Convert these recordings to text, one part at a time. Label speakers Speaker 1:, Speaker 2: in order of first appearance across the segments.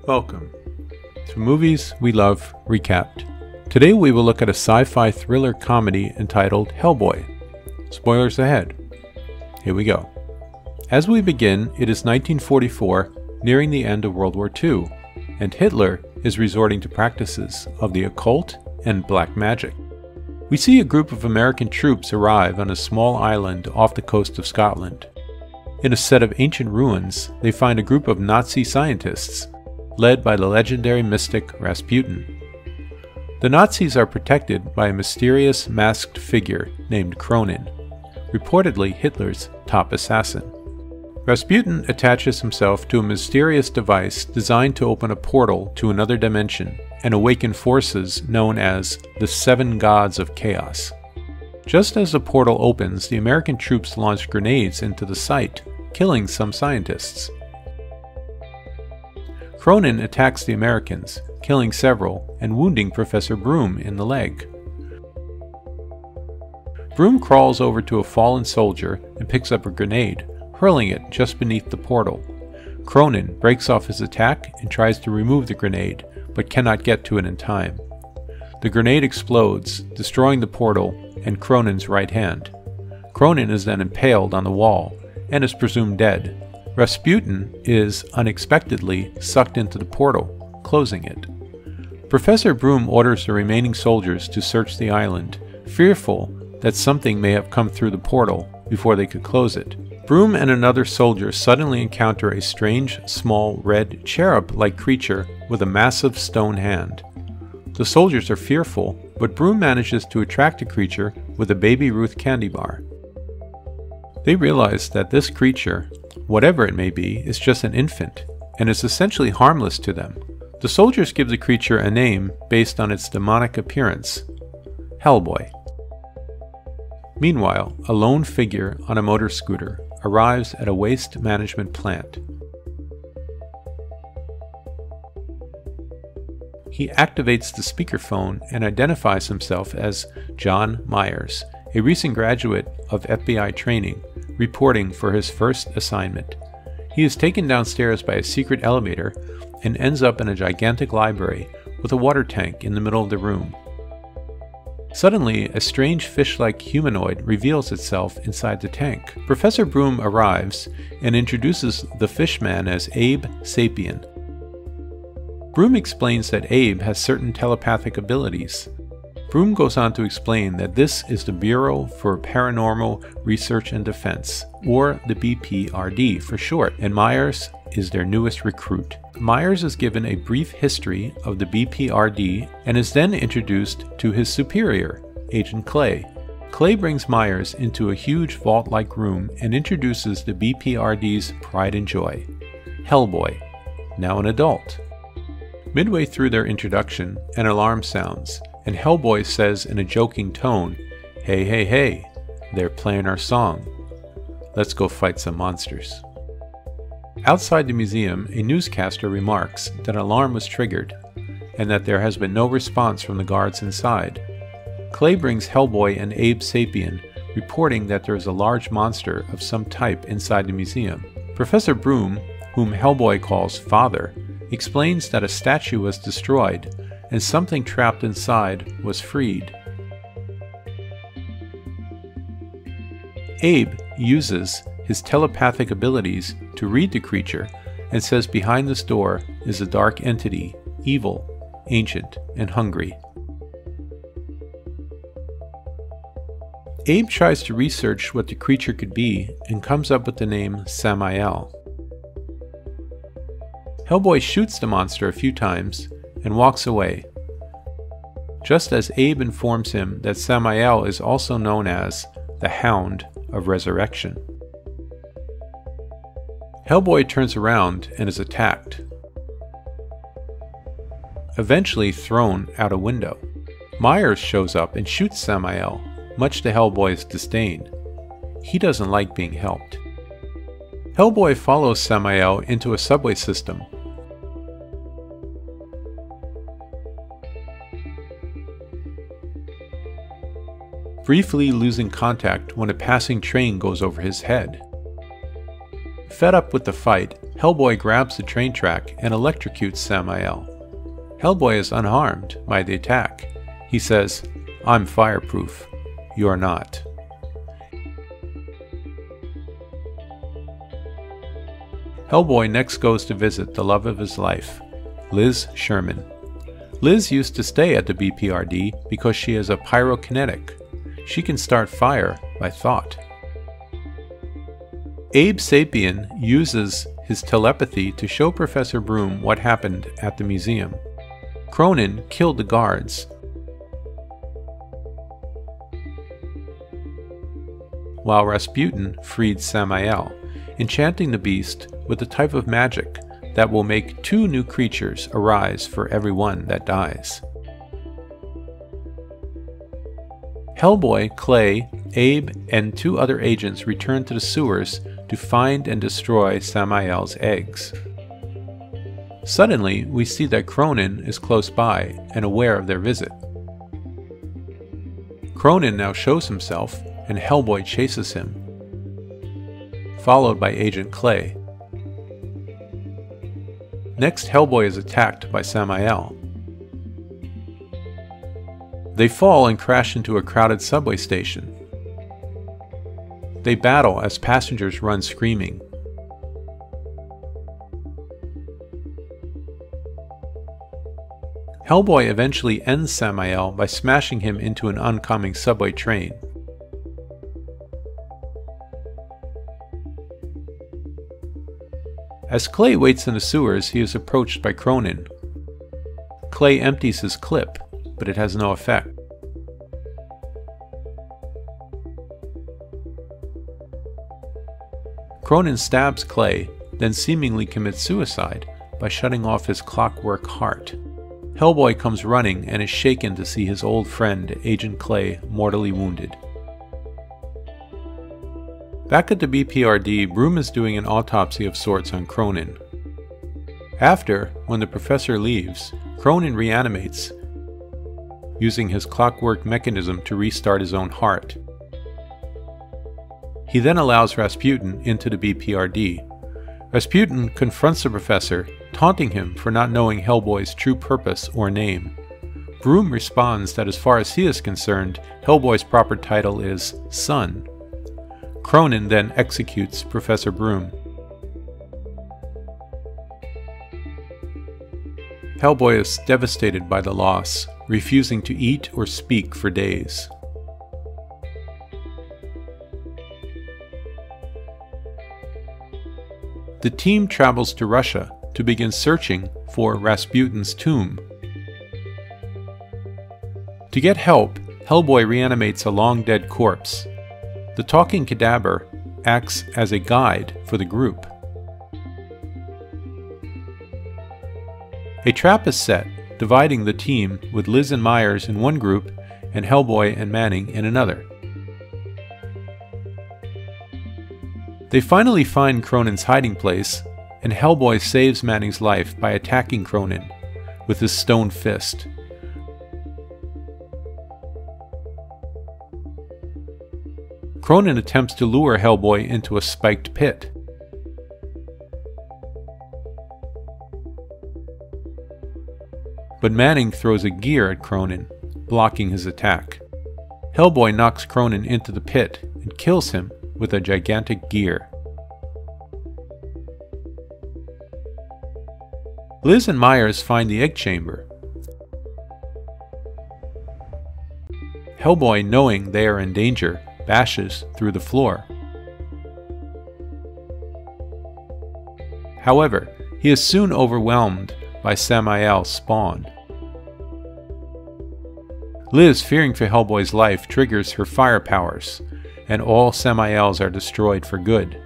Speaker 1: Welcome to Movies We Love Recapped. Today we will look at a sci-fi thriller comedy entitled Hellboy. Spoilers ahead. Here we go. As we begin, it is 1944, nearing the end of World War II, and Hitler is resorting to practices of the occult and black magic. We see a group of American troops arrive on a small island off the coast of Scotland. In a set of ancient ruins, they find a group of Nazi scientists, led by the legendary mystic Rasputin. The Nazis are protected by a mysterious masked figure named Cronin, reportedly Hitler's top assassin. Rasputin attaches himself to a mysterious device designed to open a portal to another dimension and awaken forces known as the Seven Gods of Chaos. Just as the portal opens, the American troops launch grenades into the site, killing some scientists. Cronin attacks the Americans, killing several and wounding Professor Broom in the leg. Broom crawls over to a fallen soldier and picks up a grenade, hurling it just beneath the portal. Cronin breaks off his attack and tries to remove the grenade, but cannot get to it in time. The grenade explodes, destroying the portal and Cronin's right hand. Cronin is then impaled on the wall and is presumed dead. Rasputin is unexpectedly sucked into the portal, closing it. Professor Broom orders the remaining soldiers to search the island, fearful that something may have come through the portal before they could close it. Broom and another soldier suddenly encounter a strange, small, red, cherub-like creature with a massive stone hand. The soldiers are fearful, but Broom manages to attract the creature with a Baby Ruth candy bar. They realize that this creature, whatever it may be, is just an infant, and is essentially harmless to them. The soldiers give the creature a name based on its demonic appearance: Hellboy. Meanwhile, a lone figure on a motor scooter arrives at a waste management plant. He activates the speakerphone and identifies himself as John Myers, a recent graduate of FBI training, reporting for his first assignment. He is taken downstairs by a secret elevator and ends up in a gigantic library with a water tank in the middle of the room. Suddenly, a strange fish-like humanoid reveals itself inside the tank. Professor Broom arrives and introduces the fishman as Abe Sapien. Broom explains that Abe has certain telepathic abilities. Broom goes on to explain that this is the Bureau for Paranormal Research and Defense, or the BPRD for short, and Myers is their newest recruit. Myers is given a brief history of the BPRD and is then introduced to his superior, Agent Clay. Clay brings Myers into a huge vault-like room and introduces the BPRD's pride and joy, Hellboy, now an adult. Midway through their introduction, an alarm sounds, and Hellboy says in a joking tone, "Hey, hey, hey, they're playing our song. Let's go fight some monsters." Outside the museum, a newscaster remarks that an alarm was triggered, and that there has been no response from the guards inside. Clay brings Hellboy and Abe Sapien, reporting that there is a large monster of some type inside the museum. Professor Broom, whom Hellboy calls Father, explains that a statue was destroyed, and something trapped inside was freed. Abe uses his telepathic abilities to read the creature and says behind this door is a dark entity, evil, ancient, and hungry. Abe tries to research what the creature could be and comes up with the name Samael. Hellboy shoots the monster a few times and walks away, just as Abe informs him that Samael is also known as the Hound of Resurrection. Hellboy turns around and is attacked, eventually thrown out a window. Myers shows up and shoots Samael, much to Hellboy's disdain. He doesn't like being helped. Hellboy follows Samael into a subway system. Briefly losing contact when a passing train goes over his head. Fed up with the fight, Hellboy grabs the train track and electrocutes Samael. Hellboy is unharmed by the attack. He says, "I'm fireproof. You're not." Hellboy next goes to visit the love of his life, Liz Sherman. Liz used to stay at the BPRD because she is a pyrokinetic. She can start fire by thought. Abe Sapien uses his telepathy to show Professor Broom what happened at the museum. Cronin killed the guards. While Rasputin freed Samael, enchanting the beast with a type of magic that will make 2 new creatures arise for every one that dies. Hellboy, Clay, Abe, and 2 other agents return to the sewers to find and destroy Samael's eggs. Suddenly, we see that Cronin is close by and aware of their visit. Cronin now shows himself, and Hellboy chases him, followed by Agent Clay. Next, Hellboy is attacked by Samael. They fall and crash into a crowded subway station. They battle as passengers run screaming. Hellboy eventually ends Samael by smashing him into an oncoming subway train. As Clay waits in the sewers, he is approached by Cronin. Clay empties his clip, but it has no effect. Cronin stabs Clay, then seemingly commits suicide by shutting off his clockwork heart. Hellboy comes running and is shaken to see his old friend, Agent Clay, mortally wounded. Back at the BPRD, Broom is doing an autopsy of sorts on Cronin. After, when the professor leaves, Cronin reanimates, using his clockwork mechanism to restart his own heart. He then allows Rasputin into the BPRD. Rasputin confronts the professor, taunting him for not knowing Hellboy's true purpose or name. Broom responds that as far as he is concerned, Hellboy's proper title is Son. Cronin then executes Professor Broom. Hellboy is devastated by the loss, refusing to eat or speak for days. The team travels to Russia to begin searching for Rasputin's tomb. To get help, Hellboy reanimates a long-dead corpse. The talking cadaver acts as a guide for the group. A trap is set, dividing the team with Liz and Myers in one group and Hellboy and Manning in another. They finally find Cronin's hiding place, and Hellboy saves Manning's life by attacking Cronin with his stone fist. Cronin attempts to lure Hellboy into a spiked pit. But Manning throws a gear at Cronin, blocking his attack. Hellboy knocks Cronin into the pit and kills him with a gigantic gear. Liz and Myers find the egg chamber. Hellboy, knowing they are in danger, bashes through the floor. However, he is soon overwhelmed by Samael's spawn. Liz, fearing for Hellboy's life, triggers her fire powers, and all Samaels are destroyed for good.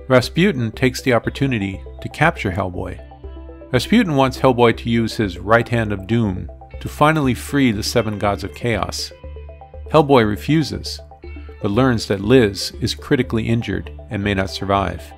Speaker 1: Rasputin takes the opportunity to capture Hellboy. Rasputin wants Hellboy to use his right hand of doom to finally free the 7 gods of chaos. Hellboy refuses, but learns that Liz is critically injured and may not survive.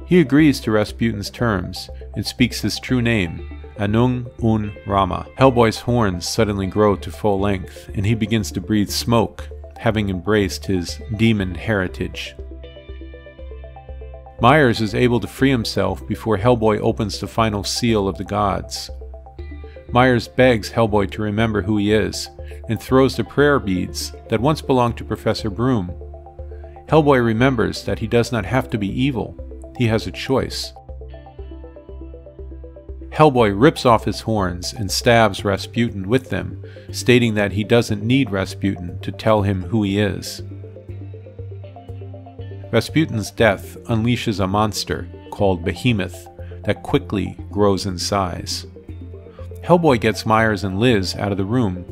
Speaker 1: He agrees to Rasputin's terms and speaks his true name, Anung Un Rama. Hellboy's horns suddenly grow to full length, and he begins to breathe smoke, having embraced his demon heritage. Myers is able to free himself before Hellboy opens the final seal of the gods. Myers begs Hellboy to remember who he is, and throws the prayer beads that once belonged to Professor Broom. Hellboy remembers that he does not have to be evil, he has a choice. Hellboy rips off his horns and stabs Rasputin with them, stating that he doesn't need Rasputin to tell him who he is. Rasputin's death unleashes a monster called Behemoth that quickly grows in size. Hellboy gets Myers and Liz out of the room,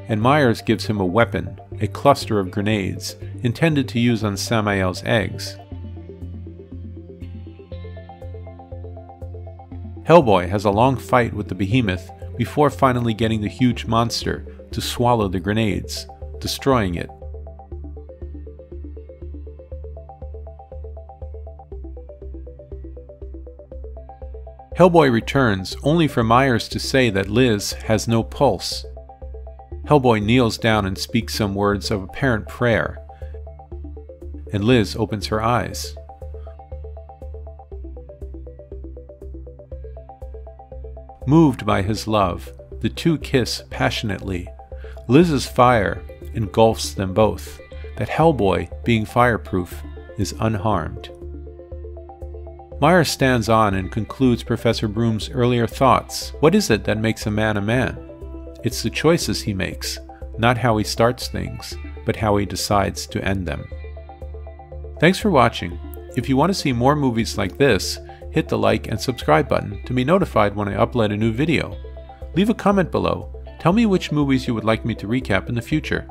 Speaker 1: and Myers gives him a weapon, a cluster of grenades, intended to use on Samael's eggs. Hellboy has a long fight with the Behemoth before finally getting the huge monster to swallow the grenades, destroying it. Hellboy returns only for Myers to say that Liz has no pulse. Hellboy kneels down and speaks some words of apparent prayer, and Liz opens her eyes. Moved by his love, the two kiss passionately. Liz's fire engulfs them both, that Hellboy, being fireproof, is unharmed. Myers stands on and concludes Professor Broom's earlier thoughts. What is it that makes a man a man? It's the choices he makes, not how he starts things, but how he decides to end them. Thanks for watching. If you want to see more movies like this, hit the like and subscribe button to be notified when I upload a new video. Leave a comment below. Tell me which movies you would like me to recap in the future.